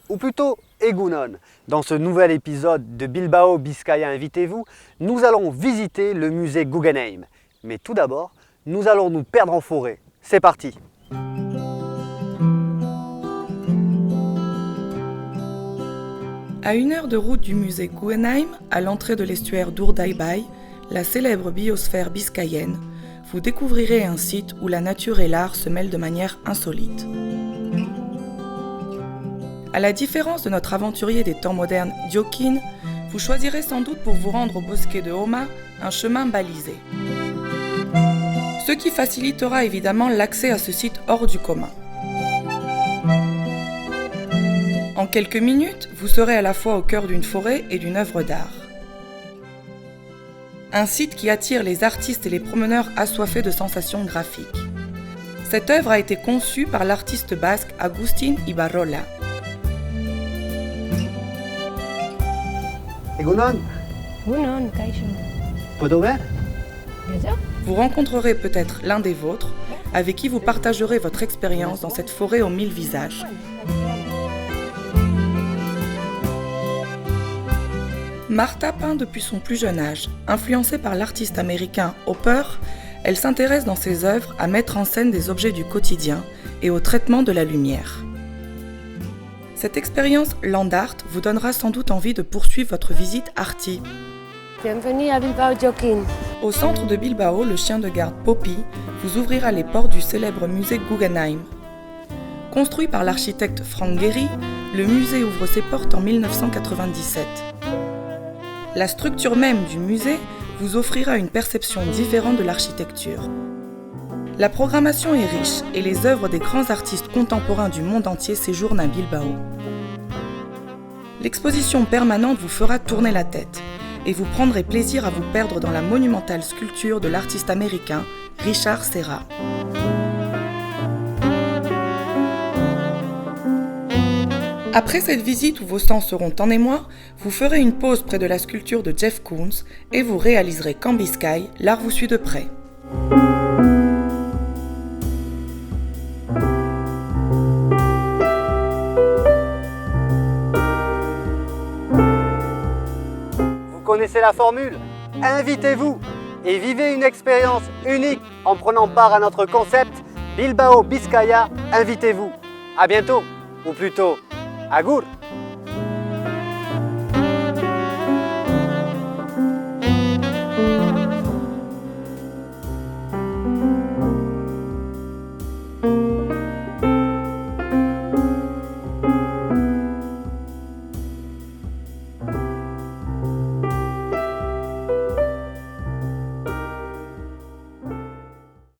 ou plutôt Egunon. Dans ce nouvel épisode de Bilbao Biscaya Invitez-vous, nous allons visiter le musée Guggenheim. Mais tout d'abord, nous allons nous perdre en forêt. C'est parti! À 1 heure de route du musée Guggenheim, à l'entrée de l'estuaire d'Urdaibai, la célèbre biosphère biscayenne, vous découvrirez un site où la nature et l'art se mêlent de manière insolite. À la différence de notre aventurier des temps modernes, Joaquin, vous choisirez sans doute pour vous rendre au bosquet de Homa un chemin balisé. Ce qui facilitera évidemment l'accès à ce site hors du commun. En quelques minutes, vous serez à la fois au cœur d'une forêt et d'une œuvre d'art. Un site qui attire les artistes et les promeneurs assoiffés de sensations graphiques. Cette œuvre a été conçue par l'artiste basque Agustin Ibarrola. Egunon, Egunon, kaixo. ¿Puedo ver? Bien sûr. Vous rencontrerez peut-être l'un des vôtres, avec qui vous partagerez votre expérience dans cette forêt aux 1000 visages. Martha peint depuis son plus jeune âge. Influencée par l'artiste américain Hopper, elle s'intéresse dans ses œuvres à mettre en scène des objets du quotidien et au traitement de la lumière. Cette expérience land art vous donnera sans doute envie de poursuivre votre visite arty. Bienvenue à Bilbao, Joaquin. Au centre de Bilbao, le chien de garde Poppy vous ouvrira les portes du célèbre musée Guggenheim. Construit par l'architecte Frank Gehry, le musée ouvre ses portes en 1997. La structure même du musée vous offrira une perception différente de l'architecture. La programmation est riche et les œuvres des grands artistes contemporains du monde entier séjournent à Bilbao. L'exposition permanente vous fera tourner la tête et vous prendrez plaisir à vous perdre dans la monumentale sculpture de l'artiste américain Richard Serra. Après cette visite où vos sens seront en émoi, vous ferez une pause près de la sculpture de Jeff Koons et vous réaliserez qu'en Biscaye, l'art vous suit de près. Vous connaissez la formule? Invitez-vous et vivez une expérience unique en prenant part à notre concept Bilbao Biscaya Invitez-vous. À bientôt, ou plutôt, Agur!